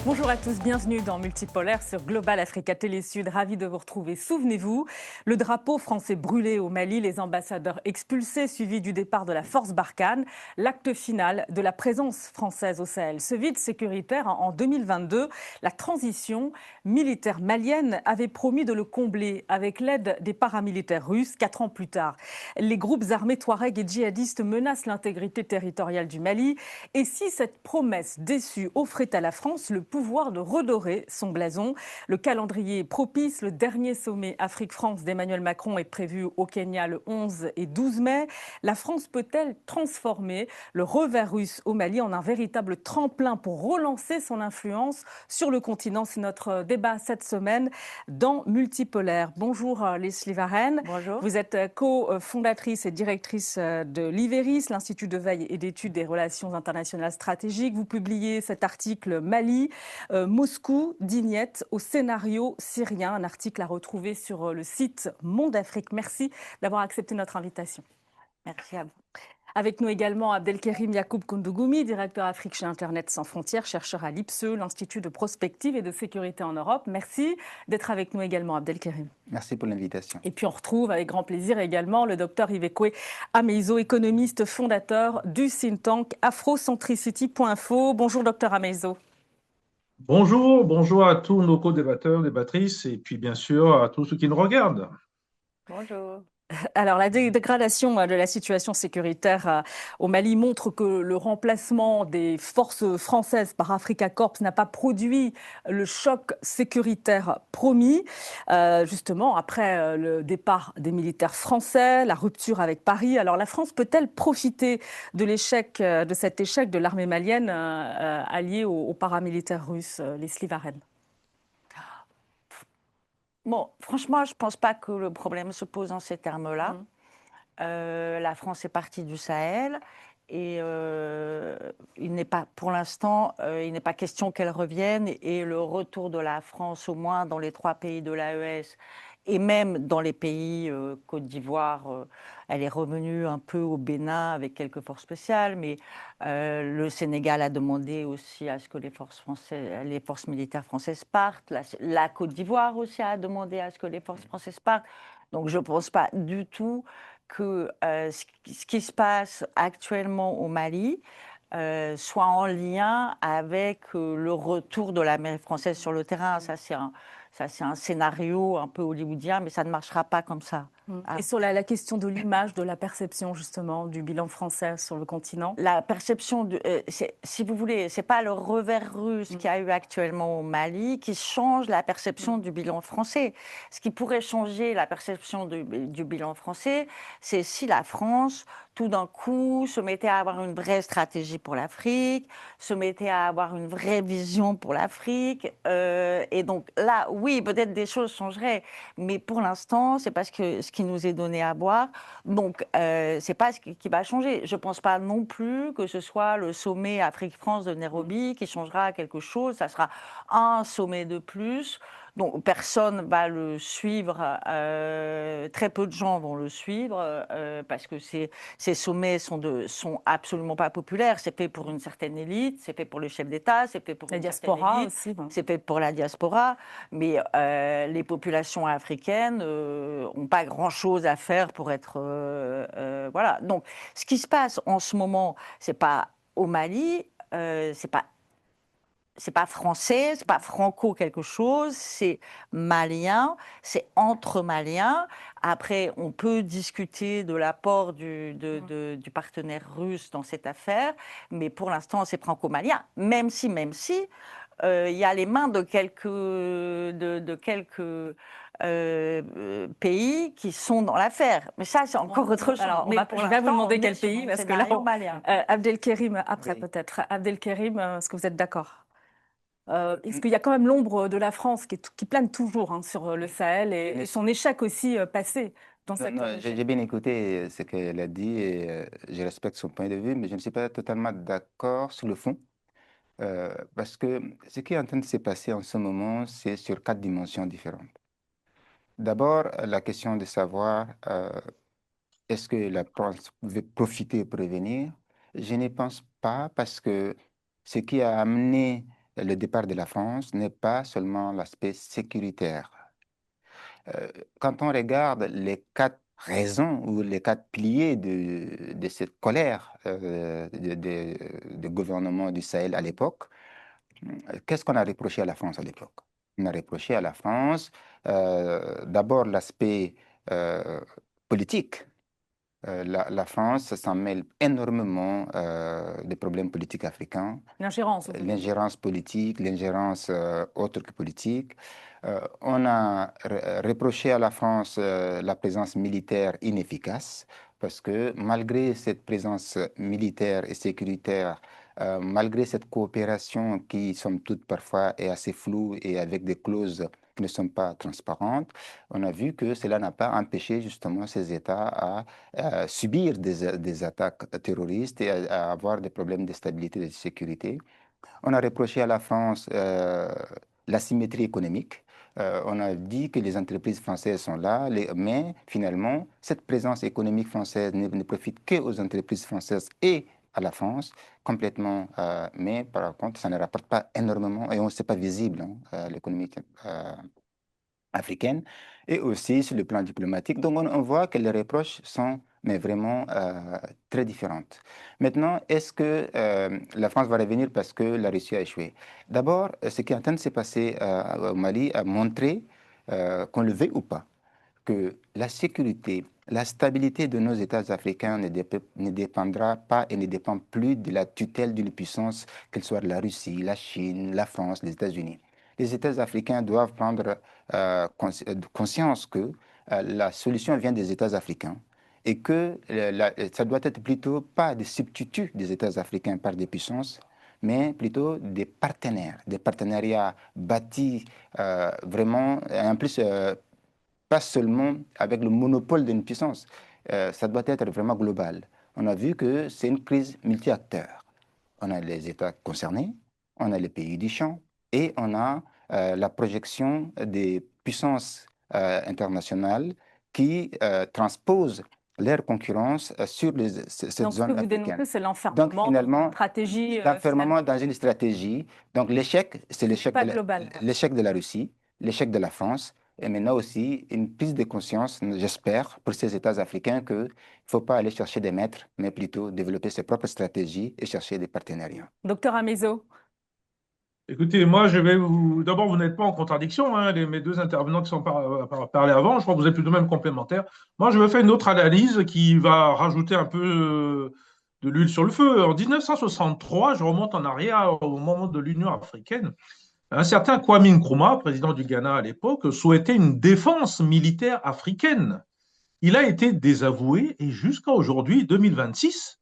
Bonjour à tous, bienvenue dans Multipolaire sur Global Africa Télé Sud. Ravi de vous retrouver. Souvenez-vous, le drapeau français brûlé au Mali, les ambassadeurs expulsés, suivi du départ de la force Barkhane, l'acte final de la présence française au Sahel. Ce vide sécuritaire en 2022, la transition militaire malienne avait promis de le combler avec l'aide des paramilitaires russes 4 ans plus tard. Les groupes armés Touareg et djihadistes menacent l'intégrité territoriale du Mali. Et si cette promesse déçue offrait à la France le pouvoir de redorer son blason, le calendrier est propice. Le dernier sommet Afrique-France d'Emmanuel Macron est prévu au Kenya le 11 et 12 mai. La France peut-elle transformer le revers russe au Mali en un véritable tremplin pour relancer son influence sur le continent? C'est notre débat cette semaine dans Multipolaire. Bonjour Leslie Varenne. Bonjour. Vous êtes co-fondatrice et directrice de l'IVERIS, l'Institut de veille et d'études des relations internationales stratégiques. Vous publiez cet article Mali, Moscou, Dignette au scénario syrien, un article à retrouver sur le site Monde Afrique. Merci d'avoir accepté notre invitation. Merci à vous. Avec nous également Abdelkerim Yacoub Koundougoumi, directeur Afrique chez Internet sans frontières, chercheur à l'IPSE, l'Institut de prospective et de sécurité en Europe. Merci d'être avec nous également, Abdelkerim. Merci pour l'invitation. Et puis on retrouve avec grand plaisir également le docteur Ivekwe Ameizo, économiste fondateur du think tank afrocentricity.info. Bonjour docteur Ameizo. Bonjour à tous nos co-débatteurs, débattrices, et puis bien sûr à tous ceux qui nous regardent. Bonjour. Alors, la dégradation de la situation sécuritaire au Mali montre que le remplacement des forces françaises par Africa Corps n'a pas produit le choc sécuritaire promis. Justement, après le départ des militaires français, la rupture avec Paris. Alors, la France peut-elle profiter de de cet échec de l'armée malienne alliée aux paramilitaires russes, Leslie Varenne? Bon, franchement, je ne pense pas que le problème se pose en ces termes-là. La France est partie du Sahel et il n'est pas, pour l'instant, il n'est pas question qu'elle revienne. Et le retour de la France, au moins dans les 3 pays de l'AES, et même dans les pays Côte d'Ivoire, elle est revenue un peu au Bénin avec quelques forces spéciales, mais le Sénégal a demandé aussi à ce que les forces militaires françaises partent. La Côte d'Ivoire aussi a demandé à ce que les forces françaises partent. Donc je ne pense pas du tout que ce qui se passe actuellement au Mali soit en lien avec le retour de l'armée française sur le terrain. Ça, c'est un scénario un peu hollywoodien, mais ça ne marchera pas comme ça. Et sur la question de l'image, de la perception justement du bilan français sur le continent? La perception, si vous voulez, c'est pas le revers russe qu'il y a eu actuellement au Mali qui change la perception du bilan français. Ce qui pourrait changer la perception du bilan français, c'est si la France, tout d'un coup, se mettait à avoir une vraie stratégie pour l'Afrique, se mettait à avoir une vraie vision pour l'Afrique. Et donc là, oui, peut-être des choses changeraient, mais pour l'instant, c'est parce que ce qui nous est donné à boire. Donc, c'est pas ce qui va changer. Je pense pas non plus que ce soit le sommet Afrique-France de Nairobi qui changera quelque chose. Ça sera un sommet de plus. Donc, personne va le suivre. Très peu de gens vont le suivre parce que ces sommets sont absolument pas populaires. C'est fait pour une certaine élite, c'est fait pour le chef d'État, c'est fait pour La une diaspora élite, aussi. c'est fait pour la diaspora. Mais les populations africaines n'ont pas grand-chose à faire pour être... voilà. Donc, ce qui se passe en ce moment, c'est pas au Mali, c'est pas français, c'est pas franco quelque chose, c'est malien, c'est entre maliens. Après, on peut discuter de l'apport du partenaire russe dans cette affaire, mais pour l'instant, c'est franco-malien, même si il y a les mains de quelques pays qui sont dans l'affaire. Mais ça, c'est encore autre chose. Alors, Mais je vais vous demander quel sur pays, un parce que là, scénario malien. Abdelkerim, après Oui. peut-être. Abdelkerim, est-ce que vous êtes d'accord? Est-ce qu'il y a quand même l'ombre de la France qui plane toujours sur le Sahel et son échec aussi passé dans Non, cette... non, j'ai bien écouté ce qu'elle a dit et je respecte son point de vue, mais je ne suis pas totalement d'accord sur le fond. Parce que ce qui est en train de se passer en ce moment, c'est sur 4 dimensions différentes. D'abord, la question de savoir est-ce que la France veut profiter et prévenir? Je ne pense pas parce que ce qui a amené le départ de la France n'est pas seulement l'aspect sécuritaire. Euh, Quand on regarde les quatre raisons ou les quatre piliers de cette colère du gouvernement du Sahel à l'époque, qu'est-ce qu'on a reproché à la France à l'époque? On a reproché à la France d'abord l'aspect euh, politique. La France s'en mêle énormément des problèmes politiques africains, L'ingérence, vous voulez dire. l'ingérence politique, l'ingérence autre que politique. On a reproché à la France la présence militaire inefficace parce que malgré cette présence militaire et sécuritaire, malgré cette coopération qui, somme toute, parfois est assez floue et avec des clauses qui ne sont pas transparentes, on a vu que cela n'a pas empêché justement ces États à subir des attaques terroristes et à avoir des problèmes de stabilité et de sécurité. On a reproché à la France l'asymétrie économique. On a dit que les entreprises françaises sont là, mais finalement, cette présence économique française ne profite qu'aux entreprises françaises et à la France complètement. Mais par contre, ça ne rapporte pas énormément et ce n'est pas visible à l'économie africaine et aussi sur le plan diplomatique. Donc, on voit que les reproches sont mais vraiment très différentes. Maintenant, est-ce que la France va revenir parce que la Russie a échoué? D'abord, ce qui est en train de se passer au Mali a montré, qu'on le veuille ou pas, que la sécurité, la stabilité de nos États africains ne dépendra pas et ne dépend plus de la tutelle d'une puissance, qu'elle soit la Russie, la Chine, la France, les États-Unis. Les États africains doivent prendre conscience que la solution vient des États africains et que ça doit être plutôt pas des substituts des États africains par des puissances, mais plutôt des partenaires, des partenariats bâtis vraiment, et en plus, pas seulement avec le monopole d'une puissance. Ça doit être vraiment global. On a vu que c'est une crise multi-acteurs. On a les États concernés, on a les pays du champ et on a la projection des puissances internationales qui transposent leur concurrence sur cette Donc, ce que zone vous africaine. dénoncez, c'est Donc l'enfermement dans une finalement, stratégie l'enfermement dans une stratégie. Donc l'échec, c'est pas globale. l'échec de la Russie, l'échec de la France, et maintenant aussi une prise de conscience, j'espère, pour ces États africains qu'il ne faut pas aller chercher des maîtres, mais plutôt développer ses propres stratégies et chercher des partenariats. Docteur Amezo, Écoutez, moi, je vais vous. D'abord, vous n'êtes pas en contradiction, hein, mes deux intervenants qui sont parlé avant. Je crois que vous êtes plutôt même complémentaires. Moi, je vais faire une autre analyse qui va rajouter un peu de l'huile sur le feu. En 1963, je remonte en arrière au moment de l'Union africaine. Un certain Kwame Nkrumah, président du Ghana à l'époque, souhaitait une défense militaire africaine. Il a été désavoué et jusqu'à aujourd'hui, 2026,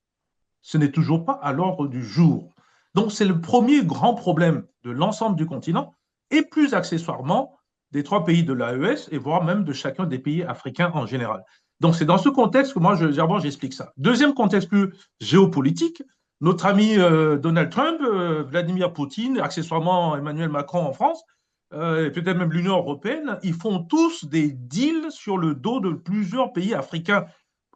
ce n'est toujours pas à l'ordre du jour. Donc, c'est le premier grand problème de l'ensemble du continent et plus accessoirement des trois pays de l'AES et voire même de chacun des pays africains en général. Donc, c'est dans ce contexte que moi, d'abord, j'explique ça. Deuxième contexte plus géopolitique, notre ami Donald Trump, Vladimir Poutine, accessoirement Emmanuel Macron en France, et peut-être même l'Union européenne, ils font tous des deals sur le dos de plusieurs pays africains.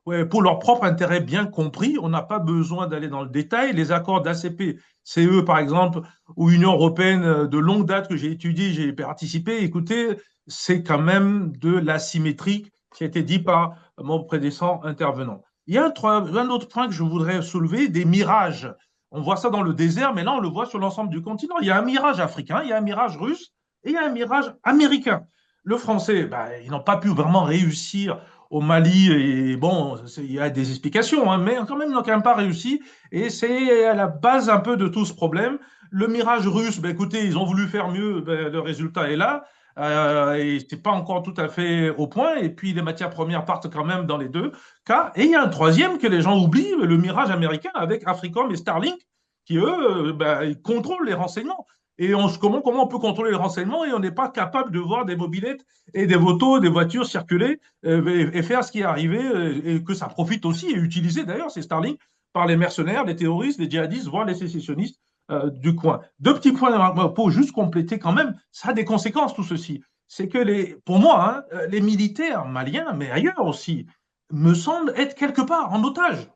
Ouais, pour leur propre intérêt bien compris, on n'a pas besoin d'aller dans le détail. Les accords d'ACP, CE par exemple, ou Union européenne de longue date que j'ai étudié, j'ai participé, écoutez, c'est quand même de l'asymétrie qui a été dit par mon prédécesseur intervenant. Il y a un autre point que je voudrais soulever, des mirages. On voit ça dans le désert, mais là on le voit sur l'ensemble du continent. Il y a un mirage africain, il y a un mirage russe et il y a un mirage américain. Le français, ben, ils n'ont pas pu vraiment réussir au Mali, et bon, il y a des explications, hein, mais quand même, ils n'ont quand même pas réussi, et c'est à la base un peu de tout ce problème. Le mirage russe, ben, écoutez, ils ont voulu faire mieux, ben, le résultat est là, et c'est pas encore tout à fait au point, et puis les matières premières partent quand même dans les deux cas, et il y a un troisième que les gens oublient, le mirage américain avec Africom et Starlink, qui eux, ben, ils contrôlent les renseignements. Et comment on peut contrôler les renseignements et on n'est pas capable de voir des mobilettes et des motos, des voitures circuler et faire ce qui est arrivé et que ça profite aussi et utilisé d'ailleurs, c'est Starlink, par les mercenaires, les terroristes, les djihadistes, voire les sécessionnistes du coin. Deux petits points pour juste compléter quand même, ça a des conséquences tout ceci. C'est que pour moi, hein, les militaires maliens, mais ailleurs aussi, me semblent être quelque part en otage.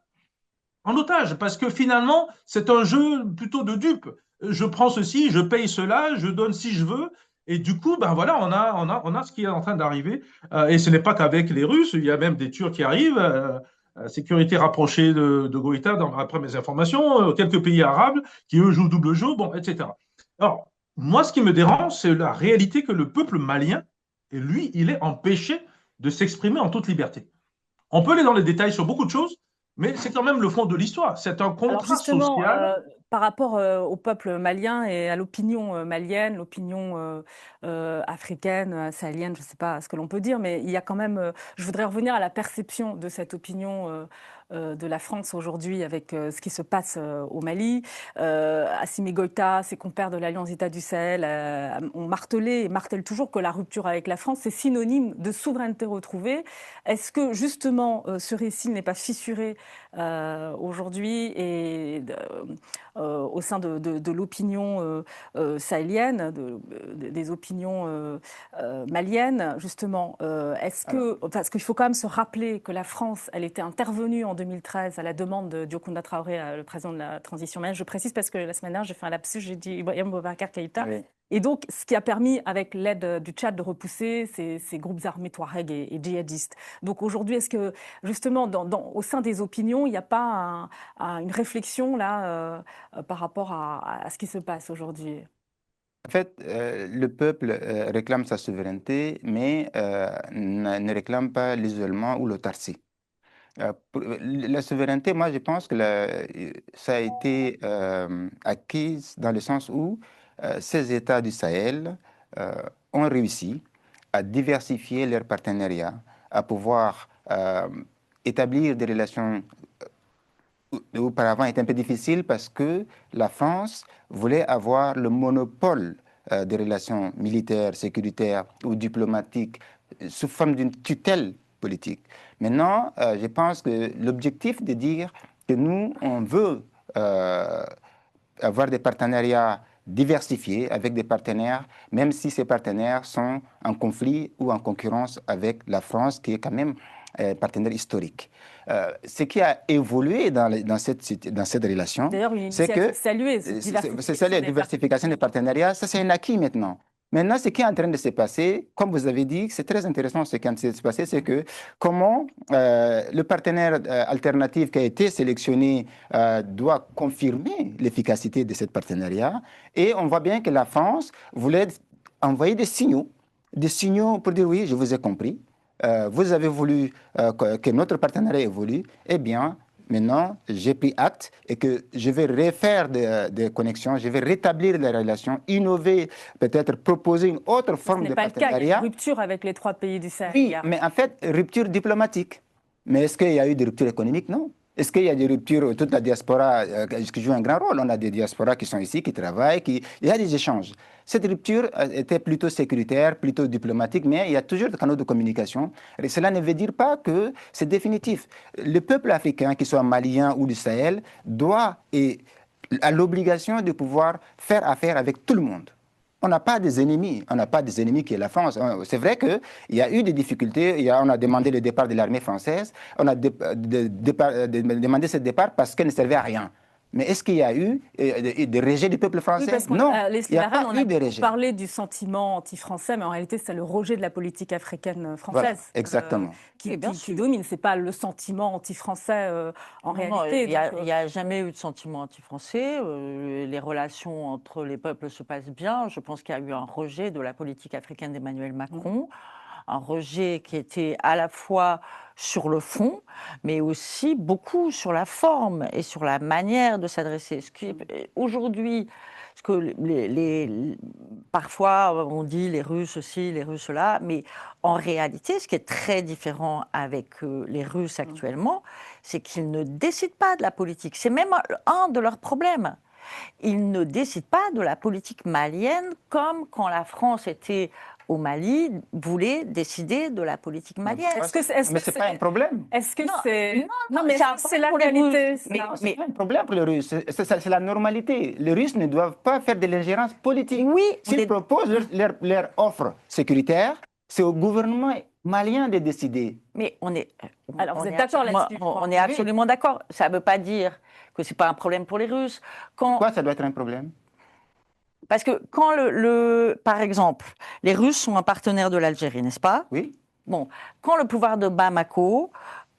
En otage, parce que finalement, c'est un jeu plutôt de dupes. je prends ceci, je paye cela, je donne si je veux. Et du coup, ben voilà, on a ce qui est en train d'arriver. Et ce n'est pas qu'avec les Russes, il y a même des Turcs qui arrivent. Sécurité rapprochée de Goïta, après mes informations, quelques pays arabes qui, eux, jouent double jeu, bon, etc. Alors, moi, ce qui me dérange, c'est la réalité que le peuple malien, et lui, il est empêché de s'exprimer en toute liberté. On peut aller dans les détails sur beaucoup de choses, mais c'est quand même le fond de l'histoire. C'est un Alors contrat justement, social. par rapport au peuple malien et à l'opinion malienne, l'opinion africaine, sahélienne, je ne sais pas ce que l'on peut dire, mais il y a quand même, je voudrais revenir à la perception de cette opinion de la France aujourd'hui avec ce qui se passe au Mali. Assimi Goïta, ses compères de l'Alliance État du Sahel ont martelé et martèlent toujours que la rupture avec la France, c'est synonyme de souveraineté retrouvée. Est-ce que justement ce récit n'est pas fissuré aujourd'hui et au sein de l'opinion sahélienne, des opinions maliennes, justement, parce qu'il faut quand même se rappeler que la France, elle était intervenue en 2013 à la demande de Diokounda Traoré, le président de la transition malienne. Je précise parce que la semaine dernière, j'ai fait un lapsus, j'ai dit Ibrahim Boubacar Keïta. Oui. Et donc, ce qui a permis, avec l'aide du Tchad, de repousser ces groupes armés Touareg et djihadistes. Donc aujourd'hui, est-ce que, justement, au sein des opinions, il n'y a pas une réflexion là par rapport à ce qui se passe aujourd'hui? En fait, le peuple réclame sa souveraineté, mais ne réclame pas l'isolement ou l'autarcie. La souveraineté, moi, je pense que ça a été acquise dans le sens où ces États du Sahel ont réussi à diversifier leurs partenariats, à pouvoir établir des relations auparavant était un peu difficile parce que la France voulait avoir le monopole des relations militaires, sécuritaires ou diplomatiques sous forme d'une tutelle politique. Maintenant, je pense que l'objectif de dire que nous, on veut avoir des partenariats diversifiés avec des partenaires, même si ces partenaires sont en conflit ou en concurrence avec la France, qui est quand même partenaire historique. Ce qui a évolué dans cette relation, c'est que c'est la diversification des partenariats, ça c'est un acquis maintenant. Maintenant, ce qui est en train de se passer, comme vous avez dit, c'est très intéressant ce qui est en train de se passer, c'est que comment le partenaire alternatif qui a été sélectionné doit confirmer l'efficacité de ce partenariat. Et on voit bien que la France voulait envoyer des signaux pour dire oui, je vous ai compris. Vous avez voulu que notre partenariat évolue, eh bien, maintenant, j'ai pris acte et que je vais refaire des connexions, je vais rétablir les relations, innover, peut-être proposer une autre forme de partenariat. Ce n'est pas le cas, il y a une rupture avec les 3 pays du Sahel. Oui, mais en fait, rupture diplomatique. Mais est-ce qu'il y a eu des ruptures économiques? Non. Est-ce qu'il y a des ruptures, toute la diaspora qui joue un grand rôle? On a des diasporas qui sont ici, qui travaillent, il y a des échanges. Cette rupture était plutôt sécuritaire, plutôt diplomatique, mais il y a toujours des canaux de communication. Et cela ne veut dire pas que c'est définitif. Le peuple africain, qu'il soit malien ou du Sahel, a l'obligation de pouvoir faire affaire avec tout le monde. On n'a pas des ennemis, qui est la France. C'est vrai qu'il y a eu des difficultés, on a demandé le départ de l'armée française, on a demandé ce départ parce qu'elle ne servait à rien. Mais est-ce qu'il y a eu des rejets du peuple français? Oui, non, il n'y a pas on eu de rejet. On a parlé du sentiment anti-français, mais en réalité, c'est le rejet de la politique africaine française. Voilà, exactement. Qui domine. Ce n'est pas le sentiment anti-français en réalité. Il n'y a jamais eu de sentiment anti-français. Les relations entre les peuples se passent bien. Je pense qu'il y a eu un rejet de la politique africaine d'Emmanuel Macron. Un rejet qui était à la fois sur le fond, mais aussi beaucoup sur la forme et sur la manière de s'adresser. Aujourd'hui, parfois on dit les Russes aussi, les Russes là, mais en réalité, ce qui est très différent avec les Russes actuellement, c'est qu'ils ne décident pas de la politique. C'est même un de leurs problèmes. Ils ne décident pas de la politique malienne comme quand la France était au Mali, voulait décider de la politique malienne. Mais ce n'est pas un problème. Est-ce que c'est la réalité? Mais ce n'est pas un problème pour les Russes. C'est la normalité. Les Russes ne doivent pas faire de l'ingérence politique. Oui, s'ils proposent leur offre sécuritaire, c'est au gouvernement malien de décider. Mais on est. Alors vous êtes d'accord là-dessus? On est absolument d'accord. Ça ne veut pas dire que ce n'est pas un problème pour les Russes. Pourquoi ça doit être un problème? Parce que quand par exemple, les Russes sont un partenaire de l'Algérie, n'est-ce pas? Oui, Bon, quand le pouvoir de Bamako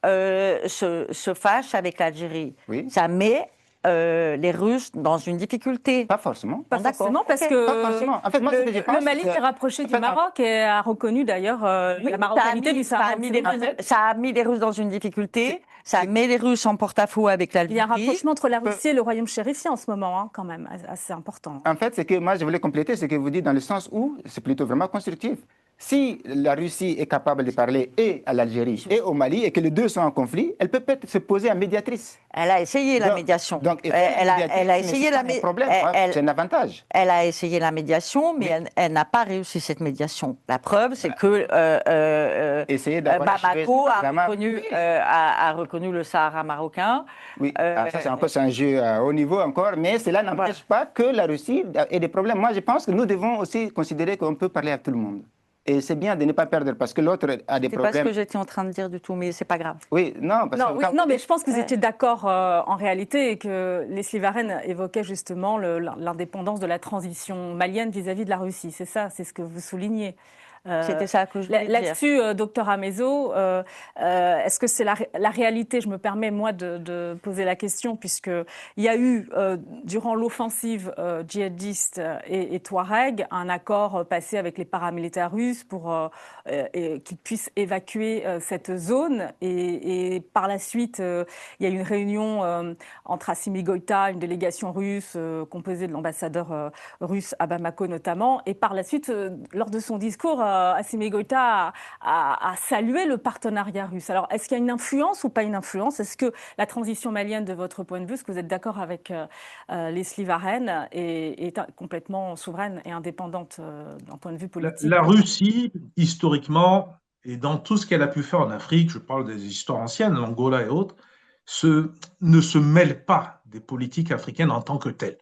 se fâche avec l'Algérie, oui, ça met les Russes dans une difficulté. pas forcément. Pas Bon, d'accord, forcément, parce ok. que Pas forcément. En fait, moi, ce que je le pense, Mali c'est- s'est rapproché en du fait, Maroc et a reconnu d'ailleurs Oui, la marocanité du Sahara occidental. ça a mis les Russes dans une difficulté, ça c'est- met les Russes en porte-à-faux avec Il y a un l'Algérie. rapprochement entre la peu- Russie et le royaume chérifien en ce moment, hein, quand même, assez important. En fait, c'est que moi, je voulais compléter ce que vous dites dans le sens où c'est plutôt vraiment constructif. Si la Russie est capable de parler et à l'Algérie et au Mali et que les deux sont en conflit, elle peut peut-être se poser en médiatrice. Elle a essayé la Donc- médiation. Donc, et Elle a médiatrice, essayé mais la c'est pas un problème, c'est un avantage. Elle a essayé la médiation, mais elle n'a pas réussi cette médiation. La preuve, c'est que Essayer d'avoir Bamako vraiment- a reconnu le Sahara marocain. Oui, Euh, ça c'est un jeu à haut niveau encore, mais cela n'empêche pas que la Russie ait des problèmes. Moi, je pense que nous devons aussi considérer qu'on peut parler à tout le monde. Et c'est bien de ne pas perdre parce que l'autre a des c'est pas ce problèmes. que j'étais en train de dire du tout, mais c'est pas grave. Oui, non, parce Non, que oui, quand- non, mais je pense que vous Ouais. étiez d'accord en réalité et que Leslie Varenne évoquait justement l'indépendance de la transition malienne vis-à-vis de la Russie. C'est ça, c'est ce que vous soulignez. C'était ça que je voulais dire. Là-dessus, docteur Amezo, est-ce que c'est la réalité? Je me permets, moi, de poser la question, puisqu'il y a eu, durant l'offensive djihadiste et Touareg, un accord passé avec les paramilitaires russes pour qu'ils puissent évacuer cette zone. Et par la suite, il y a eu une réunion entre Assimi Goïta, une délégation russe composée de l'ambassadeur russe à Bamako notamment. Et par la suite, lors de son discours, Assimi Goïta a salué le partenariat russe. Alors, est-ce qu'il y a une influence ou pas une influence? Est-ce que la transition malienne, de votre point de vue, est-ce que vous êtes d'accord avec Leslie Varenne, est complètement souveraine et indépendante d'un point de vue politique? La Russie, historiquement, et dans tout ce qu'elle a pu faire en Afrique, je parle des histoires anciennes, l'Angola et autres, ne se mêle pas des politiques africaines en tant que telles.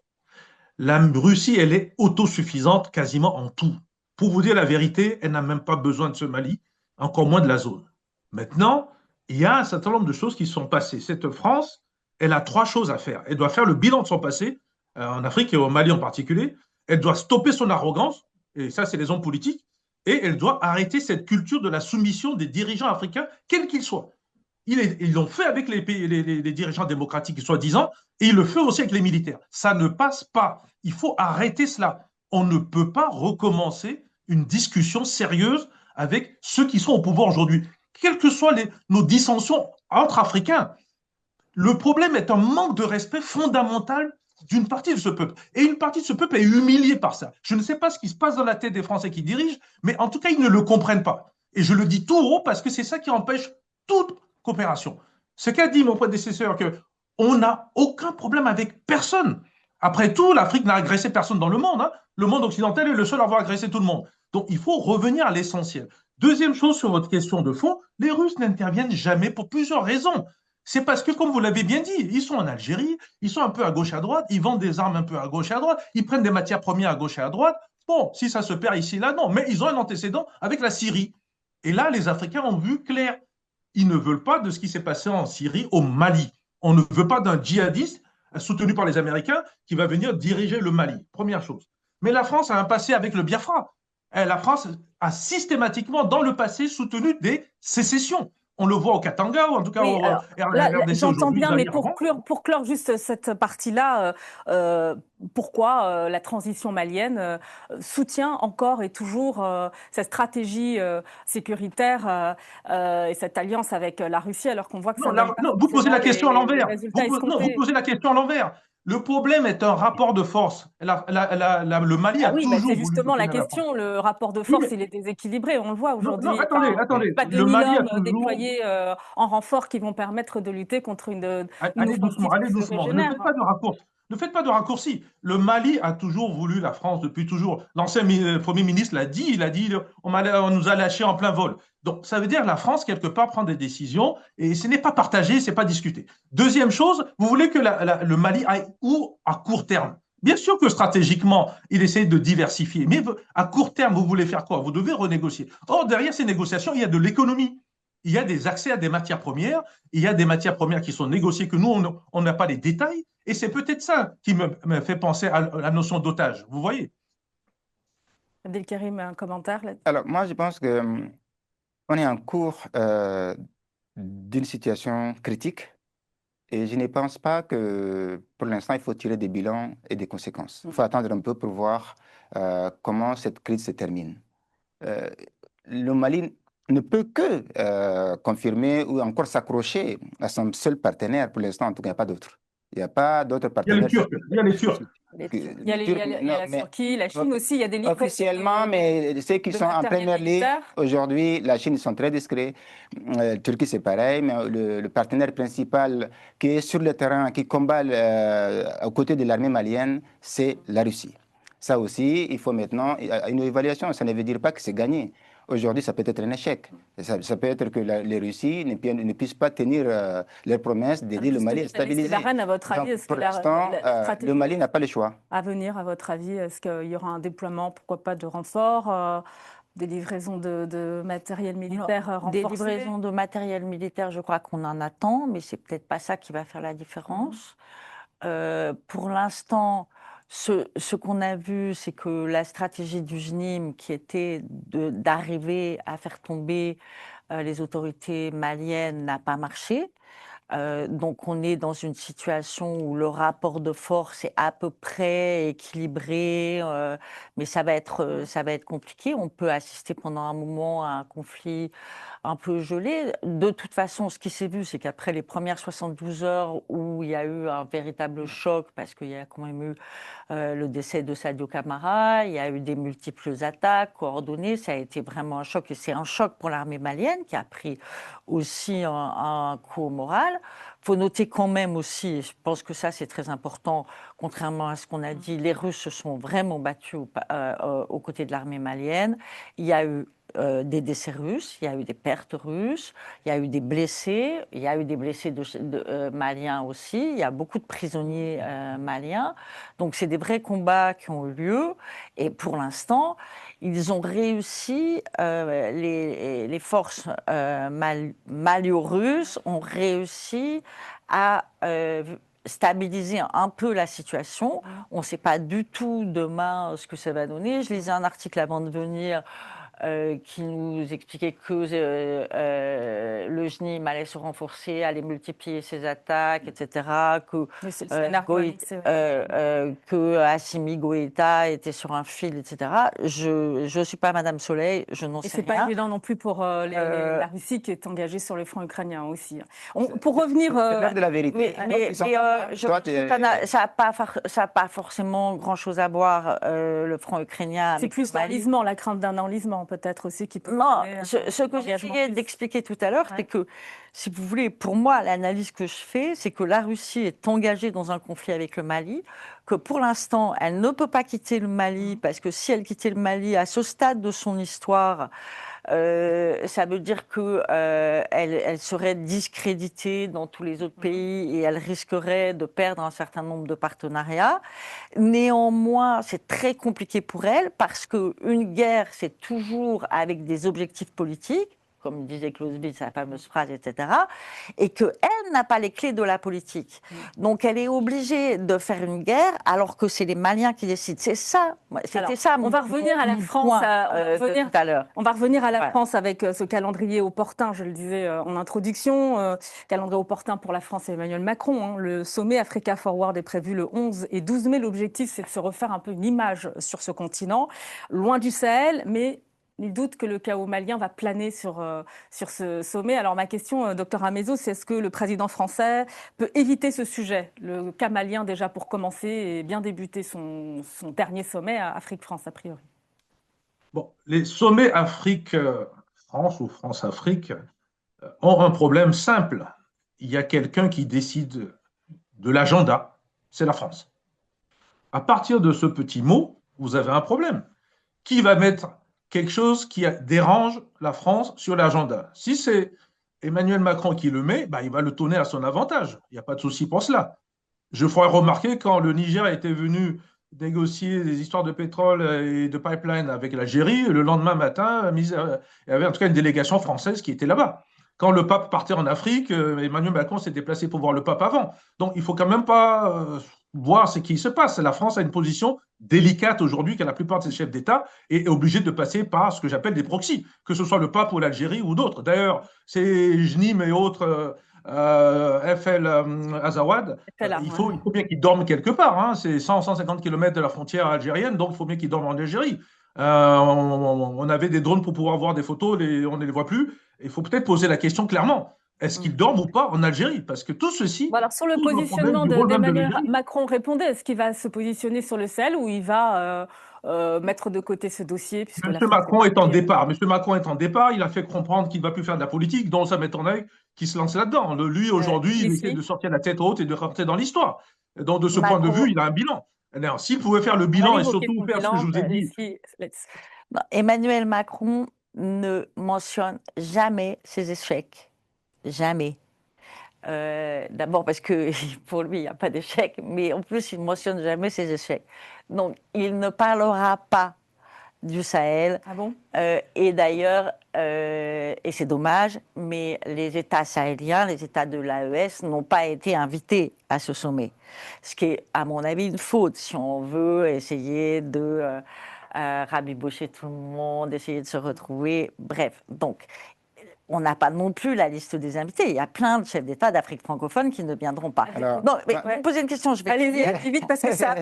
La Russie, elle est autosuffisante quasiment en tout. Pour vous dire la vérité, elle n'a même pas besoin de ce Mali, encore moins de la zone. Maintenant, il y a un certain nombre de choses qui sont passées. Cette France, elle a trois choses à faire. Elle doit faire le bilan de son passé, en Afrique et au Mali en particulier. Elle doit stopper son arrogance, et ça, c'est les hommes politiques, et elle doit arrêter cette culture de la soumission des dirigeants africains, quels qu'ils soient. Ils l'ont fait avec les dirigeants démocratiques, soi-disant, et ils le font aussi avec les militaires. Ça ne passe pas. Il faut arrêter cela. On ne peut pas recommencer une discussion sérieuse avec ceux qui sont au pouvoir aujourd'hui. Quelles que soient nos dissensions entre Africains, le problème est un manque de respect fondamental d'une partie de ce peuple. Et une partie de ce peuple est humiliée par ça. Je ne sais pas ce qui se passe dans la tête des Français qui dirigent, mais en tout cas, ils ne le comprennent pas. Et je le dis tout haut parce que c'est ça qui empêche toute coopération. Ce qu'a dit mon prédécesseur, qu'on n'a aucun problème avec personne. Après tout, l'Afrique n'a agressé personne dans le monde. Hein. Le monde occidental est le seul à avoir agressé tout le monde. Donc, il faut revenir à l'essentiel. Deuxième chose sur votre question de fond, les Russes n'interviennent jamais pour plusieurs raisons. C'est parce que, comme vous l'avez bien dit, ils sont en Algérie, ils sont un peu à gauche à droite, ils vendent des armes un peu à gauche et à droite, ils prennent des matières premières à gauche et à droite. Bon, si ça se perd ici, là, non. Mais ils ont un antécédent avec la Syrie. Et là, les Africains ont vu clair. Ils ne veulent pas de ce qui s'est passé en Syrie, au Mali. On ne veut pas d'un djihadiste soutenu par les Américains qui va venir diriger le Mali. Première chose. Mais la France a un passé avec le Biafra. La France a systématiquement, dans le passé, soutenu des sécessions. On le voit au Katanga, ou en tout cas Oui, au alors, là, RDC j'entends aujourd'hui, bien, mais Zaïre pour avant. clore juste cette partie-là, pourquoi la transition malienne soutient encore et toujours cette stratégie sécuritaire et cette alliance avec la Russie, alors qu'on voit que ça Non, ne donne pas non, vous posez forcément la question à les l'envers. résultats Non, vous escomptés? posez la question à l'envers. Le problème est un rapport de force. Le Mali Ah a oui, bah toujours c'est voulu justement la soutenir la France. question. Le rapport de Oui, force, mais il est déséquilibré. On le voit non, non, aujourd'hui. attendez, Enfin, attendez. pas Le 2000 Mali a hommes toujours. déployés en renfort qui vont permettre de lutter contre une Allez doucement, offensive allez qui se doucement. Ne régénère. faites pas de raccourci. Ne faites pas de raccourci. Le Mali a toujours voulu la France depuis toujours. L'ancien Premier ministre l'a dit, il a dit on nous a lâchés en plein vol. Donc ça veut dire que la France, quelque part, prend des décisions et ce n'est pas partagé, ce n'est pas discuté. Deuxième chose, vous voulez que le Mali aille où à court terme? Bien sûr que stratégiquement, il essaie de diversifier, mais à court terme, vous voulez faire quoi? Vous devez renégocier. Or, derrière ces négociations, il y a de l'économie. Il y a des accès à des matières premières, il y a des matières premières qui sont négociées que nous, on n'a pas les détails, et c'est peut-être ça qui me fait penser à la notion d'otage, vous voyez. Abdelkarim, un commentaire là-dessus? Alors, moi, je pense que on est en cours d'une situation critique et je ne pense pas que pour l'instant, il faut tirer des bilans et des conséquences. Il faut attendre un peu pour voir comment cette crise se termine. Euh, le Mali ne peut que confirmer ou encore s'accrocher à son seul partenaire. Pour l'instant, en tout cas, il n'y a pas d'autre. Il n'y a pas d'autres Il y a les partenaires. Turcs, il y a les Turcs. Les Que- Turcs. Il y a, les il y Turcs, a- il y a non, la mais Turquie, la Chine aussi, il y a des livraisons officiellement, mais ceux qui de sont en matériel première ligne militaire. aujourd'hui, la Chine, ils sont très discrets. Turquie, c'est pareil, mais le partenaire principal qui est sur le terrain, qui combat aux côtés de l'armée malienne, c'est la Russie. Ça aussi, il faut maintenant une évaluation. Ça ne veut dire pas que c'est gagné. Aujourd'hui, ça peut être un échec. Ça peut être que les Russies ne puissent pas tenir leurs promesses d'aider le Mali à stabiliser. La reine, à votre avis, Donc, est-ce que pour l'instant, la stratégie le Mali n'a pas le choix. à venir, à votre avis, est-ce qu'il y aura un déploiement, pourquoi pas, de renforts, des livraisons de matériel militaire Des renforcé? livraisons de matériel militaire, je crois qu'on en attend, mais c'est peut-être pas ça qui va faire la différence. Pour l'instant, ce qu'on a vu, c'est que la stratégie du JNIM, qui était d'arriver à faire tomber les autorités maliennes, n'a pas marché. Donc on est dans une situation où le rapport de force est à peu près équilibré, mais ça va être compliqué. On peut assister pendant un moment à un conflit un peu gelé. De toute façon, ce qui s'est vu, c'est qu'après les premières 72 heures où il y a eu un véritable choc, parce qu'il y a quand même eu le décès de Sadio Camara, il y a eu des multiples attaques coordonnées, ça a été vraiment un choc, et c'est un choc pour l'armée malienne qui a pris aussi un coup au moral. Il faut noter quand même aussi, et je pense que ça c'est très important, contrairement à ce qu'on a dit, les Russes se sont vraiment battus aux côtés de l'armée malienne. Il y a eu des décès russes, il y a eu des pertes russes, il y a eu des blessés, il y a eu des blessés maliens aussi, il y a beaucoup de prisonniers maliens. Donc c'est des vrais combats qui ont eu lieu, et pour l'instant, ils ont réussi, les forces malio-russes ont réussi à stabiliser un peu la situation. On ne sait pas du tout demain ce que ça va donner. Je lisais un article avant de venir qui nous expliquait que le JNIM allait se renforcer, allait multiplier ses attaques, etc. Que Assimi Goïta était sur un fil, etc. Je ne suis pas Madame Soleil, je n'en sais Et c'est rien. pas évident non plus pour la Russie qui est engagée sur le front ukrainien aussi. Pour revenir... C'est l'heure de la vérité. Ça n'a pas forcément grand-chose à voir, le front ukrainien. C'est plus l'enlisement, la crainte d'un enlisement peut-être aussi qui peut... Non, ce que j'essayais d'expliquer tout à l'heure, c'est que, si vous voulez, pour moi, l'analyse que je fais, c'est que la Russie est engagée dans un conflit avec le Mali, que pour l'instant, elle ne peut pas quitter le Mali, parce que si elle quittait le Mali à ce stade de son histoire, ça veut dire que elle serait discréditée dans tous les autres pays et elle risquerait de perdre un certain nombre de partenariats. Néanmoins, c'est très compliqué pour elle parce qu'une guerre, c'est toujours avec des objectifs politiques, comme disait Clausewitz, sa fameuse phrase, etc., et qu'elle n'a pas les clés de la politique. Donc elle est obligée de faire une guerre alors que c'est les Maliens qui décident. C'est ça, c'était ça. On va revenir à la France tout à l'heure. On va revenir à la France avec ce calendrier opportun, je le disais en introduction, calendrier opportun pour la France et Emmanuel Macron. Hein. Le sommet Africa Forward est prévu le 11 et 12 mai. L'objectif, c'est de se refaire un peu une image sur ce continent, loin du Sahel, mais il doute que le chaos malien va planer sur ce sommet. Alors ma question, docteur Amezo, c'est est-ce que le président français peut éviter ce sujet? Le cas malien, déjà pour commencer, et bien débuter son dernier sommet à Afrique-France, a priori. Bon, les sommets Afrique-France ou France-Afrique ont un problème simple. Il y a quelqu'un qui décide de l'agenda, c'est la France. À partir de ce petit mot, vous avez un problème. Qui va mettre quelque chose qui dérange la France sur l'agenda? Si c'est Emmanuel Macron qui le met, il va le tourner à son avantage. Il n'y a pas de souci pour cela. Je ferai remarquer quand le Niger était venu négocier des histoires de pétrole et de pipeline avec l'Algérie, le lendemain matin, il y avait en tout cas une délégation française qui était là-bas. Quand le pape partait en Afrique, Emmanuel Macron s'est déplacé pour voir le pape avant. Donc il ne faut quand même pas voir ce qui se passe. La France a une position délicate aujourd'hui, car la plupart de ses chefs d'État est obligé de passer par ce que j'appelle des proxys, que ce soit le pape ou l'Algérie ou d'autres. D'ailleurs, c'est JNIM et autres, FL Azawad, il faut bien qu'ils dorment quelque part. Hein. C'est 100-150 km de la frontière algérienne, donc il faut bien qu'ils dorment en Algérie. On avait des drones pour pouvoir voir des photos, on ne les voit plus. Il faut peut-être poser la question clairement. Est-ce qu'ils dorment ou pas en Algérie? Parce que tout ceci Bon, alors, sur le pose le problème positionnement du rôle même de d'Emmanuel l'Algérie. Macron, répondait, est-ce qu'il va se positionner sur le Sahel ou il va mettre de côté ce dossier puisque la Monsieur France Macron est en partie, départ. Monsieur Macron est en départ. Il a fait comprendre qu'il ne va plus faire de la politique, donc ça m'étonnerait qu'il se lance là-dedans. Lui, aujourd'hui, il essaie Leslie de sortir la tête haute et de rentrer dans l'histoire. Donc, de ce point de Macron, vue, il a un bilan. Alors, s'il pouvait faire le on va bilan et l'évoquer surtout son faire ce que je bilan. vous ai dit, Leslie, let's- non, Emmanuel Macron ne mentionne jamais ses échecs. Jamais. D'abord parce que pour lui, il n'y a pas d'échec, mais en plus, il ne mentionne jamais ses échecs. Donc, il ne parlera pas du Sahel. Ah bon? Et d'ailleurs, et c'est dommage, mais les États sahéliens, les États de l'AES n'ont pas été invités à ce sommet. Ce qui est, à mon avis, une faute si on veut essayer de rabibocher tout le monde, essayer de se retrouver. Bref, donc, on n'a pas non plus la liste des invités. Il y a plein de chefs d'État d'Afrique francophone qui ne viendront pas. Alors, Non, mais ouais. vous me posez une question, je vais... Allez-y, allez vite parce que ça.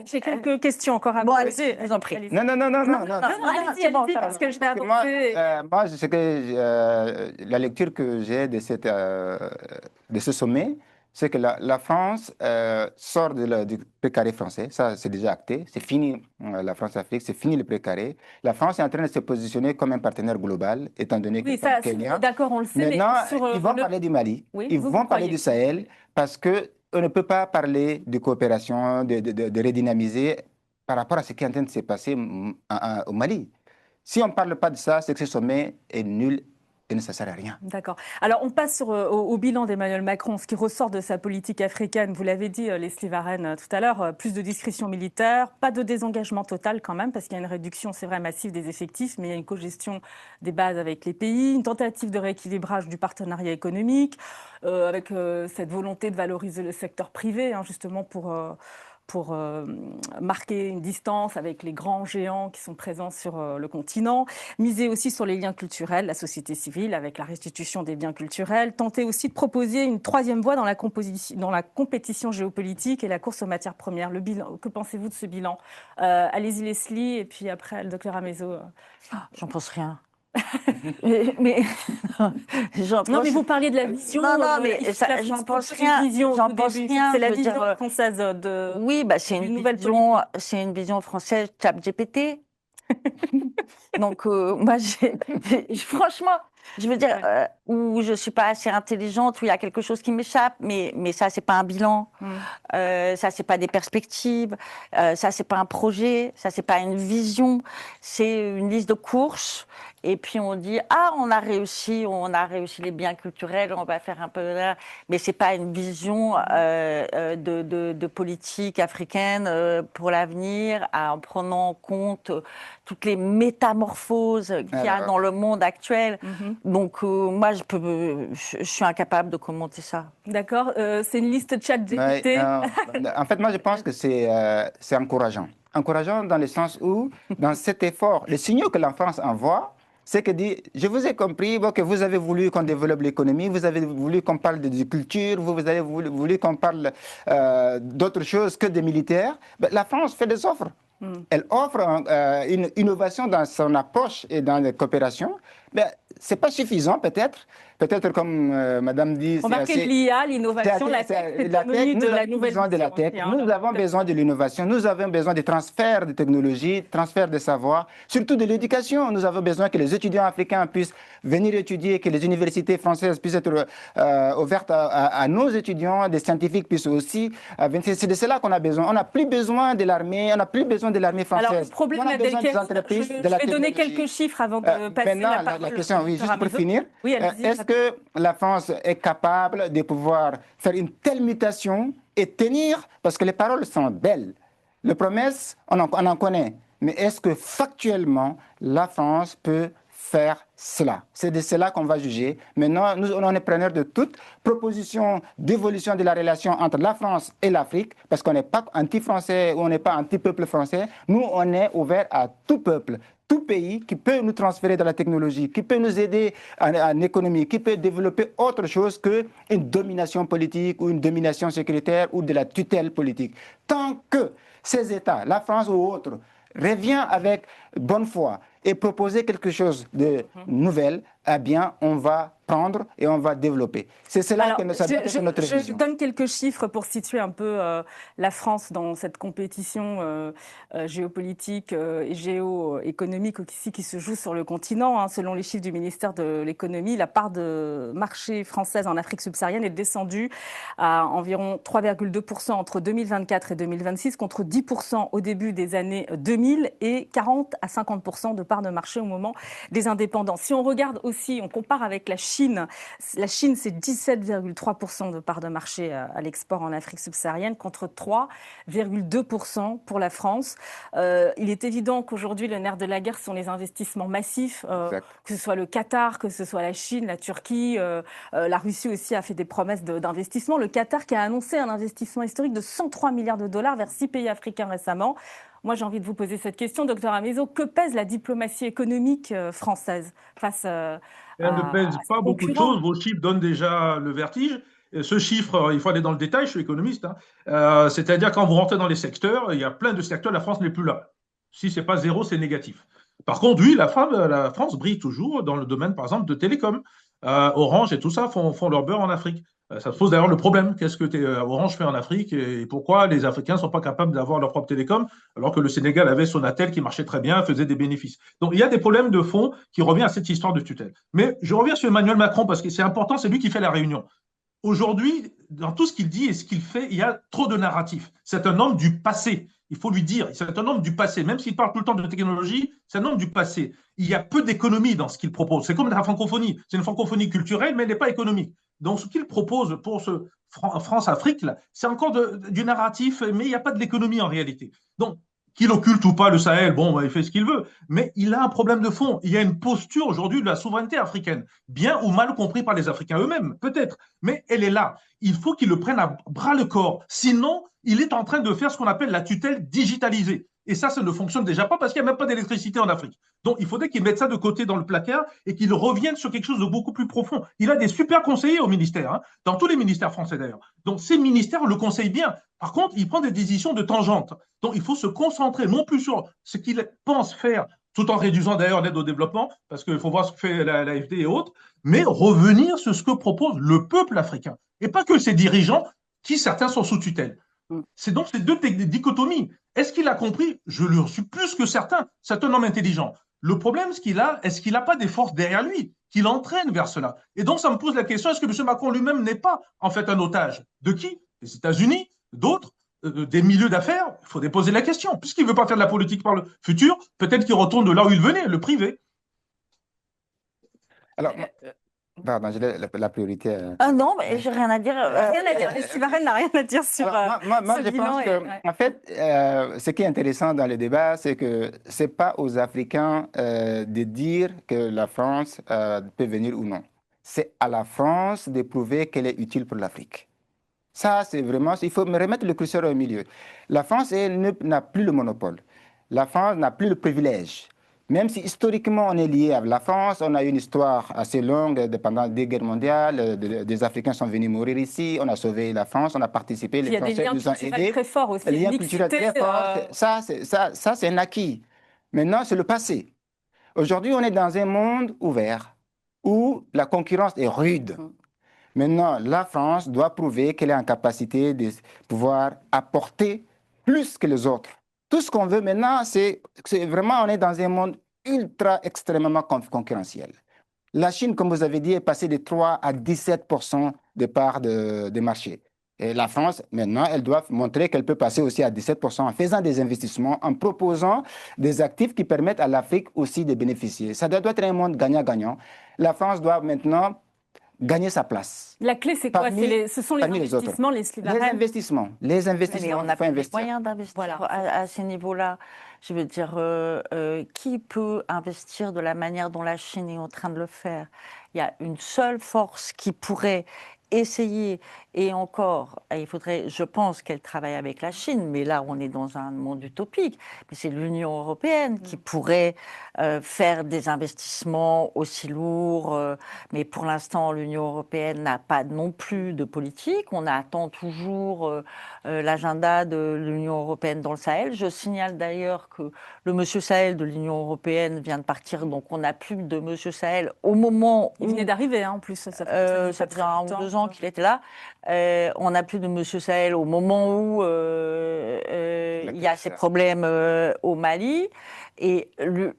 J'ai quelques questions encore à Bon, vous allez-y, poser. je vous en prie. Allez-y. Non, non, non, non, non, non. Non, allez-y, c'est bon, allez-y, ça va. parce que je vais Parce que moi, avancer. moi, ce que la lecture que j'ai de ce sommet, c'est que la France sort du précaré français. Ça, c'est déjà acté. C'est fini, la France-Afrique, c'est fini le précaré. La France est en train de se positionner comme un partenaire global, étant donné que Oui, ça, Kenya. d'accord, on le sait, mais Maintenant, sur ils vont le... parler du Mali, Oui, ils vous vont parler croyez. du Sahel, parce qu'on ne peut pas parler de coopération, de redynamiser par rapport à ce qui est en train de se passer au Mali. Si on ne parle pas de ça, c'est que ce sommet est nul et ne ça sert à rien. D'accord. Alors, on passe au bilan d'Emmanuel Macron. Ce qui ressort de sa politique africaine, vous l'avez dit, Leslie Varenne, tout à l'heure, plus de discrétion militaire, pas de désengagement total quand même, parce qu'il y a une réduction, c'est vrai, massive des effectifs, mais il y a une cogestion des bases avec les pays, une tentative de rééquilibrage du partenariat économique, avec cette volonté de valoriser le secteur privé, hein, justement pour marquer une distance avec les grands géants qui sont présents sur le continent, miser aussi sur les liens culturels, la société civile avec la restitution des biens culturels, tenter aussi de proposer une troisième voie dans la compétition géopolitique et la course aux matières premières. Le bilan, que pensez-vous de ce bilan? Allez-y Leslie, et puis après le docteur Amezo. J'en pense rien. mais Non, mais vous parliez de la vision. Non, non, mais j'en pense rien. J'en pense rien. C'est la je veux vision dire, française de. oui, bah, c'est d'une une nouvelle vision, c'est une vision française ChatGPT. Donc, moi, franchement, je veux dire, où je suis pas assez intelligente, où il y a quelque chose qui m'échappe, mais ça, c'est pas un bilan, ça, c'est pas des perspectives, ça, c'est pas un projet, ça, c'est pas une vision, c'est une liste de courses. Et puis on dit on a réussi les biens culturels, on va faire un peu là, mais c'est pas une vision de politique africaine pour l'avenir, en prenant en compte toutes les métamorphoses qu'il y a dans le monde actuel. Donc moi je suis incapable de commenter ça. D'accord, c'est une liste chat GPT. En fait, moi je pense que c'est encourageant. Encourageant dans le sens où, dans cet effort, les signaux que la France envoie, c'est que dit, je vous ai compris que vous avez voulu qu'on développe l'économie, vous avez voulu qu'on parle de culture, vous avez voulu qu'on parle d'autre chose que des militaires. Ben, la France fait des offres. Elle offre une innovation dans son approche et dans les coopérations. Ben, ce n'est pas suffisant peut-être. Peut-être comme Madame dit, Remarquez l'IA, l'innovation, la tech, c'est devenu de la nouvelle besoin de la tech. Nous avons besoin de l'innovation. Nous avons besoin de transfert de technologie, transfert de savoir, surtout de l'éducation. Nous avons besoin que les étudiants africains puissent venir étudier, que les universités françaises puissent être ouvertes à nos étudiants, des scientifiques puissent aussi venir. C'est de cela qu'on a besoin. On n'a plus besoin de l'armée, on n'a plus besoin de l'armée française. Alors, le problème, on a besoin des entreprises, de la je vais donner technologie. quelques chiffres avant de passer Maintenant, la parole. la question, oui, juste pour finir. Oui, Est-ce que la France est capable de pouvoir faire une telle mutation et tenir, parce que les paroles sont belles, les promesses, on en connaît, mais est-ce que factuellement, la France peut faire cela. C'est de cela qu'on va juger. Maintenant, nous, on est preneurs de toute proposition d'évolution de la relation entre la France et l'Afrique, parce qu'on n'est pas anti-français ou on n'est pas anti-peuple français. Nous, on est ouvert à tout peuple, tout pays qui peut nous transférer de la technologie, qui peut nous aider en économie, qui peut développer autre chose qu'une domination politique ou une domination sécuritaire ou de la tutelle politique. Tant que ces États, la France ou autres, revient avec bonne foi et proposer quelque chose de nouvel, eh bien, on va prendre et on va développer. C'est cela Alors, que nous savons, c'est notre je vision. donne quelques chiffres pour situer un peu la France dans cette compétition géopolitique et géoéconomique ici qui se joue sur le continent. Hein. Selon les chiffres du ministère de l'économie, la part de marché française en Afrique subsaharienne est descendue à environ 3,2% entre 2024 et 2026, contre 10% au début des années 2000 et 40 à 50% de part de marché au moment des indépendants. Si on regarde aussi, on compare avec la Chine, c'est 17,3% de part de marché à l'export en Afrique subsaharienne contre 3,2% pour la France. Il est évident qu'aujourd'hui, le nerf de la guerre sont les investissements massifs, que ce soit le Qatar, que ce soit la Chine, la Turquie, la Russie aussi a fait des promesses d'investissement. Le Qatar qui a annoncé un investissement historique de 103 milliards de dollars vers 6 pays africains récemment. Moi, j'ai envie de vous poser cette question, docteur Amezo. Que pèse la diplomatie économique française face Elle ne pèse pas beaucoup de choses. Vos chiffres donnent déjà le vertige. Et ce chiffre, il faut aller dans le détail, je suis économiste. Hein. C'est-à-dire, quand vous rentrez dans les secteurs, il y a plein de secteurs, la France n'est plus là. Si ce n'est pas zéro, c'est négatif. Par contre, oui, la France brille toujours dans le domaine, par exemple, de télécom. Orange et tout ça font leur beurre en Afrique. Ça se pose d'ailleurs le problème. Qu'est-ce que Orange fait en Afrique et pourquoi les Africains ne sont pas capables d'avoir leur propre télécom alors que le Sénégal avait Sonatel qui marchait très bien, faisait des bénéfices. Donc il y a des problèmes de fond qui reviennent à cette histoire de tutelle. Mais je reviens sur Emmanuel Macron parce que c'est important, c'est lui qui fait la réunion. Aujourd'hui, dans tout ce qu'il dit et ce qu'il fait, il y a trop de narratifs. C'est un homme du passé. Il faut lui dire, c'est un homme du passé. Même s'il parle tout le temps de technologie, c'est un homme du passé. Il y a peu d'économie dans ce qu'il propose. C'est comme la francophonie. C'est une francophonie culturelle, mais elle n'est pas économique. Donc, ce qu'il propose pour ce France-Afrique, c'est encore du narratif, mais il n'y a pas de l'économie en réalité. Donc, qu'il occulte ou pas le Sahel, bon, il fait ce qu'il veut, mais il a un problème de fond. Il y a une posture aujourd'hui de la souveraineté africaine, bien ou mal compris par les Africains eux-mêmes, peut-être, mais elle est là. Il faut qu'il le prenne à bras le corps. Sinon, il est en train de faire ce qu'on appelle la tutelle digitalisée. Et ça ne fonctionne déjà pas parce qu'il n'y a même pas d'électricité en Afrique. Donc, il faudrait qu'il mette ça de côté dans le placard et qu'il revienne sur quelque chose de beaucoup plus profond. Il a des super conseillers au ministère, hein, dans tous les ministères français d'ailleurs. Donc, ces ministères le conseillent bien. Par contre, il prend des décisions de tangente. Donc, il faut se concentrer non plus sur ce qu'il pense faire, tout en réduisant d'ailleurs l'aide au développement, parce qu'il faut voir ce que fait l'AFD et autres, mais revenir sur ce que propose le peuple africain. Et pas que ses dirigeants, qui certains sont sous tutelle. C'est donc ces deux dichotomies. Est-ce qu'il a compris? Je le suis plus que certain. C'est un homme intelligent. Le problème, est-ce qu'il n'a pas des forces derrière lui qui l'entraînent vers cela? Et donc, ça me pose la question, est-ce que M. Macron lui-même n'est pas en fait un otage? De qui? Des États-Unis? D'autres? Des milieux d'affaires? Il faut poser la question. Puisqu'il ne veut pas faire de la politique par le futur, peut-être qu'il retourne de là où il venait, le privé. Alors, pardon, j'ai la priorité. Non, mais j'ai rien à dire. Rien à dire. Sylvarène n'a rien à dire sur moi, ce je bilan pense que, en fait, ce qui est intéressant dans le débat, c'est que ce n'est pas aux Africains de dire que la France peut venir ou non. C'est à la France de prouver qu'elle est utile pour l'Afrique. Ça, c'est vraiment, il faut me remettre le curseur au milieu. La France, elle n'a plus le monopole. La France n'a plus le privilège. Même si historiquement on est lié à la France, on a une histoire assez longue pendant des guerres mondiales, des Africains sont venus mourir ici, on a sauvé la France, on a participé, les Français nous ont aidés. Il y a des liens culturels très forts aussi. Les liens culturels très forts, ça c'est un acquis. Maintenant, c'est le passé. Aujourd'hui, on est dans un monde ouvert où la concurrence est rude. Maintenant, la France doit prouver qu'elle est en capacité de pouvoir apporter plus que les autres. Tout ce qu'on veut maintenant, c'est vraiment, on est dans un monde ultra, extrêmement concurrentiel. La Chine, comme vous avez dit, est passée de 3 à 17% de part de marché. Et la France, maintenant, elle doit montrer qu'elle peut passer aussi à 17% en faisant des investissements, en proposant des actifs qui permettent à l'Afrique aussi de bénéficier. Ça doit être un monde gagnant-gagnant. La France doit maintenant gagner sa place. La clé, c'est quoi? Parmi- Ce sont les parmi les autres. investissements, les Les Slytherin. investissements, Mais il on n'a faut pas les investir. moyens d'investir Voilà. à ces niveaux-là. Je veux dire, qui peut investir de la manière dont la Chine est en train de le faire? Il y a une seule force qui pourrait essayer, et encore, il faudrait, je pense qu'elle travaille avec la Chine, mais là, on est dans un monde utopique. Mais c'est l'Union européenne qui pourrait faire des investissements aussi lourds. Mais pour l'instant, l'Union européenne n'a pas non plus de politique. On attend toujours l'agenda de l'Union européenne dans le Sahel. Je signale d'ailleurs que le monsieur Sahel de l'Union européenne vient de partir, donc on n'a plus de monsieur Sahel au moment Il où venait d'arriver, hein, en plus. Ça ça fait faisait 1 ou 2 ans qu'il était là. On n'a plus de monsieur Sahel au moment où il y a ces problèmes au Mali. Et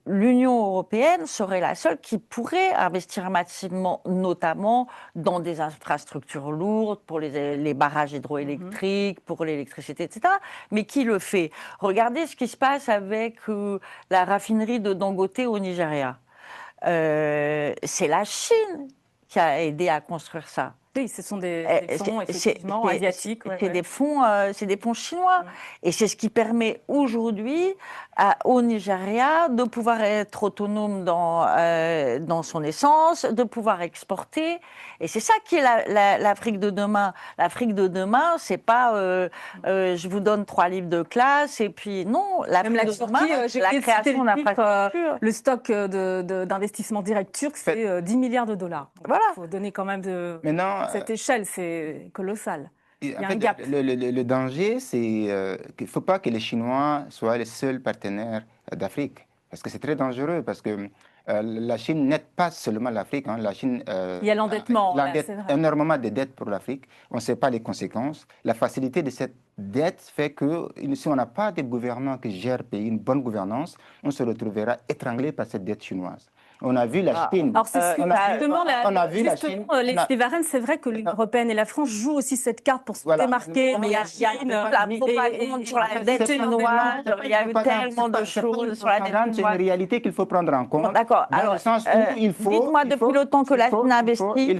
l'Union européenne serait la seule qui pourrait investir massivement, notamment dans des infrastructures lourdes, pour les barrages hydroélectriques, pour l'électricité, etc. Mais qui le fait? Regardez ce qui se passe avec la raffinerie de Dangote au Nigeria. C'est la Chine qui a aidé à construire ça. Oui, ce sont des fonds, C'est effectivement, asiatiques. c'est des fonds chinois. Et c'est ce qui permet aujourd'hui au Nigeria de pouvoir être autonome dans son essence, de pouvoir exporter. Et c'est ça qui est l'Afrique de demain. L'Afrique de demain, c'est pas je vous donne 3 livres de classe et puis non, Même la l'Afrique de demain, Turquie, j'ai la oublié de citer création le chiffre, d'infrastructures. le stock d'investissement direct turc, c'est 10 milliards de dollars. Voilà. Il faut donner quand même Maintenant, cette échelle, c'est colossal. Il y en a un fait, gap. le danger, c'est qu'il ne faut pas que les Chinois soient les seuls partenaires d'Afrique. Parce que c'est très dangereux, parce que la Chine n'aide pas seulement l'Afrique. Hein. La Chine Il y a l'endettement, là, endette c'est vrai. énormément de dettes pour l'Afrique. On ne sait pas les conséquences. La facilité de cette dette fait que si on n'a pas de gouvernement qui gère le pays, une bonne gouvernance, on se retrouvera étranglé par cette dette chinoise. On a vu la Chine. Alors, c'est on a- justement, on a vu la Chine. les Slytherin, c'est vrai que l'Union européenne et la France jouent aussi cette carte pour se Voilà. démarquer. Mais il y a la propagande sur la dette chinoise, il y a eu tellement de choses sur la dette C'est une chinoise. réalité qu'il faut prendre en compte. Bon, d'accord. Dans Alors, le sens où dites-moi, depuis le temps que la Chine investit,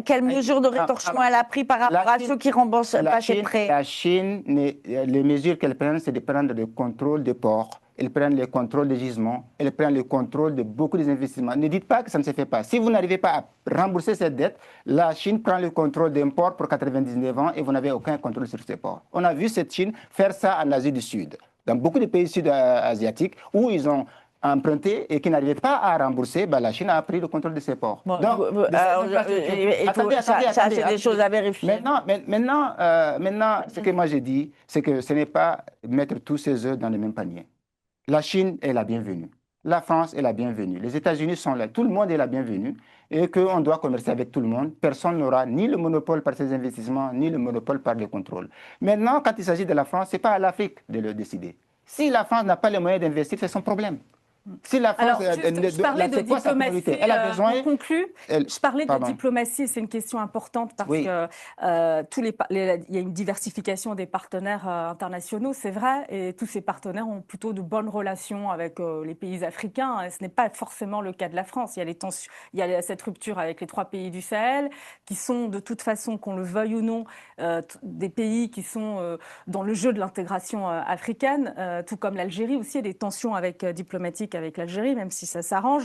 quelles mesures de rétorsion elle a pris par rapport à ceux qui remboursent pas ses prêts? La Chine, les mesures qu'elle prend, c'est de prendre le contrôle des ports. Elle prend le contrôle des gisements, elle prend le contrôle de beaucoup des investissements. Ne dites pas que ça ne se fait pas. Si vous n'arrivez pas à rembourser cette dette, la Chine prend le contrôle d'un port pour 99 ans et vous n'avez aucun contrôle sur ces ports. On a vu cette Chine faire ça en Asie du Sud, dans beaucoup de pays sud-asiatiques où ils ont emprunté et qui n'arrivaient pas à rembourser, la Chine a pris le contrôle de ces ports. Bon, Donc, ça, c'est des choses à vérifier. Maintenant, ce que moi j'ai dit, c'est que ce n'est pas mettre tous ses œufs dans le même panier. La Chine est la bienvenue. La France est la bienvenue. Les États-Unis sont là. Tout le monde est la bienvenue. Et qu'on doit commercer avec tout le monde. Personne n'aura ni le monopole par ses investissements, ni le monopole par le contrôle. Maintenant, quand il s'agit de la France, ce n'est pas à l'Afrique de le décider. Si la France n'a pas les moyens d'investir, c'est son problème. Si la France, Alors, je parlais de diplomatie, elle a besoin. on conclut. Je parlais de diplomatie, c'est une question importante parce Oui. que il y a une diversification des partenaires internationaux, c'est vrai, et tous ces partenaires ont plutôt de bonnes relations avec les pays africains. Et ce n'est pas forcément le cas de la France. Il y a les tensions, il y a cette rupture avec les 3 pays du Sahel, qui sont de toute façon, qu'on le veuille ou non, des pays qui sont dans le jeu de l'intégration africaine, tout comme l'Algérie aussi, il y a des tensions diplomatiques avec l'Algérie, même si ça s'arrange.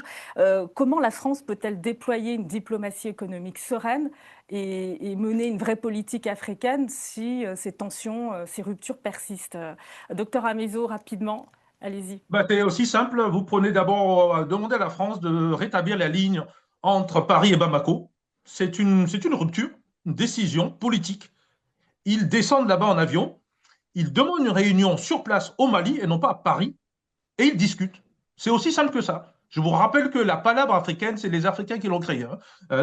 Comment la France peut-elle déployer une diplomatie économique sereine et mener une vraie politique africaine si ces tensions, ces ruptures persistent? Docteur Amezo, rapidement, allez-y. C'est aussi simple. Vous prenez d'abord, demandez à la France de rétablir la ligne entre Paris et Bamako. C'est une rupture, une décision politique. Ils descendent là-bas en avion, ils demandent une réunion sur place au Mali et non pas à Paris, et ils discutent. C'est aussi simple que ça. Je vous rappelle que la palabre africaine, c'est les Africains qui l'ont créée.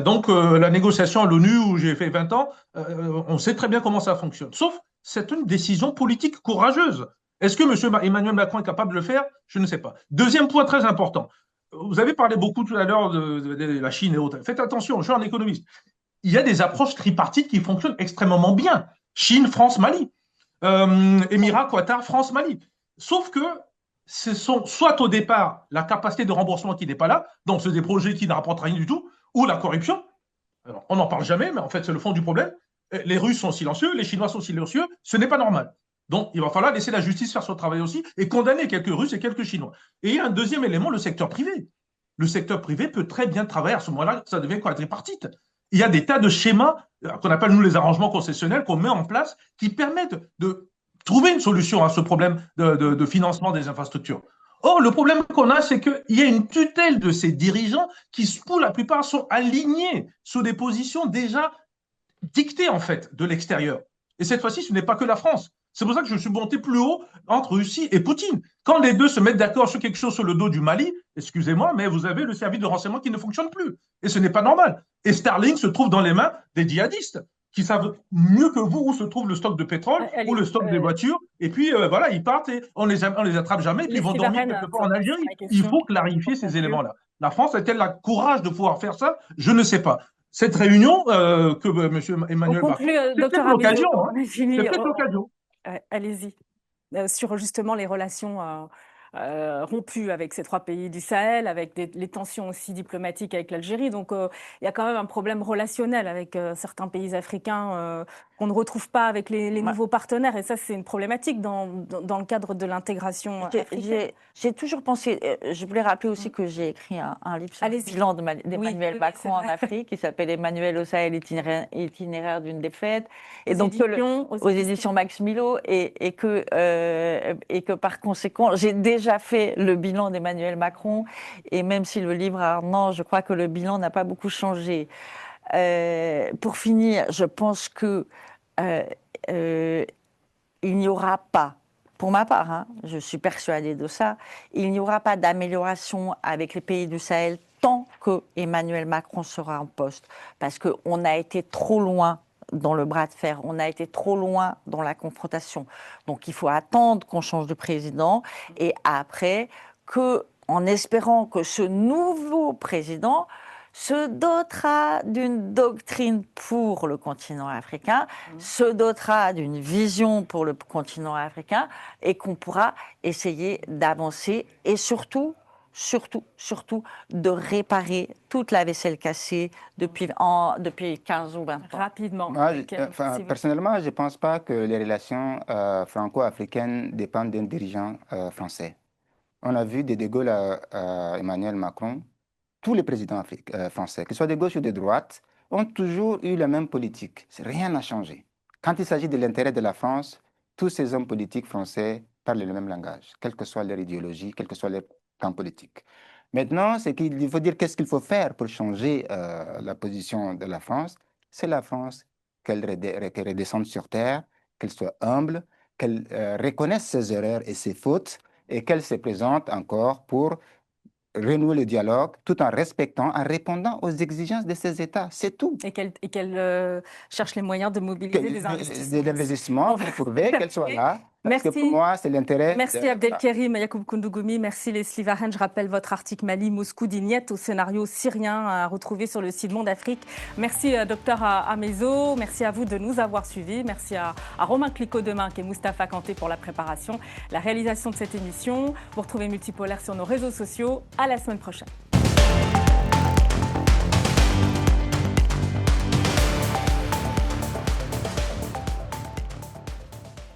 Donc, la négociation à l'ONU, où j'ai fait 20 ans, on sait très bien comment ça fonctionne. Sauf, c'est une décision politique courageuse. Est-ce que M. Emmanuel Macron est capable de le faire? Je ne sais pas. Deuxième point très important. Vous avez parlé beaucoup tout à l'heure de la Chine et autres. Faites attention, je suis un économiste. Il y a des approches tripartites qui fonctionnent extrêmement bien. Chine, France, Mali. Émirats, Qatar, France, Mali. Sauf que ce sont soit au départ la capacité de remboursement qui n'est pas là, donc c'est des projets qui ne rapportent rien du tout, ou la corruption. Alors, on n'en parle jamais, mais en fait, c'est le fond du problème. Les Russes sont silencieux, les Chinois sont silencieux, ce n'est pas normal. Donc, il va falloir laisser la justice faire son travail aussi et condamner quelques Russes et quelques Chinois. Et il y a un deuxième élément, le secteur privé. Le secteur privé peut très bien travailler à ce moment-là, ça devient quadripartite. Il y a des tas de schémas qu'on appelle, nous, les arrangements concessionnels qu'on met en place qui permettent de trouver une solution à ce problème de financement des infrastructures. Or, le problème qu'on a, c'est qu'il y a une tutelle de ces dirigeants qui, pour la plupart, sont alignés sur des positions déjà dictées, en fait, de l'extérieur. Et cette fois-ci, ce n'est pas que la France. C'est pour ça que je suis monté plus haut entre Russie et Poutine. Quand les deux se mettent d'accord sur quelque chose sur le dos du Mali, excusez-moi, mais vous avez le service de renseignement qui ne fonctionne plus. Et ce n'est pas normal. Et Starlink se trouve dans les mains des djihadistes qui savent mieux que vous où se trouve le stock de pétrole ou le stock des voitures. Et puis, voilà, ils partent et on les attrape jamais, et puis ils vont dormir quelque part en Algérie. Il faut clarifier ces éléments-là. La France a-t-elle le courage de pouvoir faire ça? Je ne sais pas. Cette réunion que M. Emmanuel Macron, c'est peut-être l'occasion. C'est peut-être l'occasion. Allez-y. Sur justement les relations rompues avec ces 3 pays du Sahel, avec les tensions aussi diplomatiques avec l'Algérie. Donc, il y a quand même un problème relationnel avec certains pays africains qu'on ne retrouve pas avec les nouveaux partenaires. Et ça, c'est une problématique dans le cadre de l'intégration africaine. J'ai toujours pensé, je voulais rappeler aussi que j'ai écrit un livre sur le bilan d'Emmanuel Macron en Afrique, qui s'appelle Emmanuel au Sahel, itinéraire d'une défaite, et donc aux éditions Max Milo, et que par conséquent, j'ai déjà fait le bilan d'Emmanuel Macron, et même si le livre a 1 an, je crois que le bilan n'a pas beaucoup changé. Pour finir, je pense que il n'y aura pas, pour ma part, je suis persuadée de ça, il n'y aura pas d'amélioration avec les pays du Sahel tant que Emmanuel Macron sera en poste, parce qu'on a été trop loin dans le bras de fer, on a été trop loin dans la confrontation. Donc il faut attendre qu'on change de président et après en espérant que ce nouveau président se dotera d'une doctrine pour le continent africain, se dotera d'une vision pour le continent africain et qu'on pourra essayer d'avancer et surtout de réparer toute la vaisselle cassée depuis 15 ou 20 ans. Rapidement. Personnellement, je ne pense pas que les relations franco-africaines dépendent d'un dirigeant français. On a vu de Gaulle à Emmanuel Macron, tous les présidents français, que ce soit de gauche ou de droite, ont toujours eu la même politique. Rien n'a changé. Quand il s'agit de l'intérêt de la France, tous ces hommes politiques français parlent le même langage, quelle que soit leur idéologie, quel que soit leur camp politique. Maintenant, c'est qu'il faut dire qu'est-ce qu'il faut faire pour changer la position de la France. C'est la France qu'elle redescende sur terre, qu'elle soit humble, qu'elle reconnaisse ses erreurs et ses fautes et qu'elle se présente encore pour renouer le dialogue tout en respectant, en répondant aux exigences de ces États. C'est tout. Et qu'elle cherche les moyens de mobiliser des investissements. Des investissements pour prouver qu'elle soit là. Parce que pour moi, c'est l'intérêt. Merci Abdelkerim Yacoub Koundougoumi, merci Leslie Varenne. Je rappelle votre article Mali, Moscou, Dignette au scénario syrien à retrouver sur le site Monde Afrique. Merci Docteur Amezo, merci à vous de nous avoir suivis. Merci à Romain Clicquot-Demain et Moustapha Kanté pour la préparation, la réalisation de cette émission. Vous retrouvez Multipolaire sur nos réseaux sociaux. À la semaine prochaine.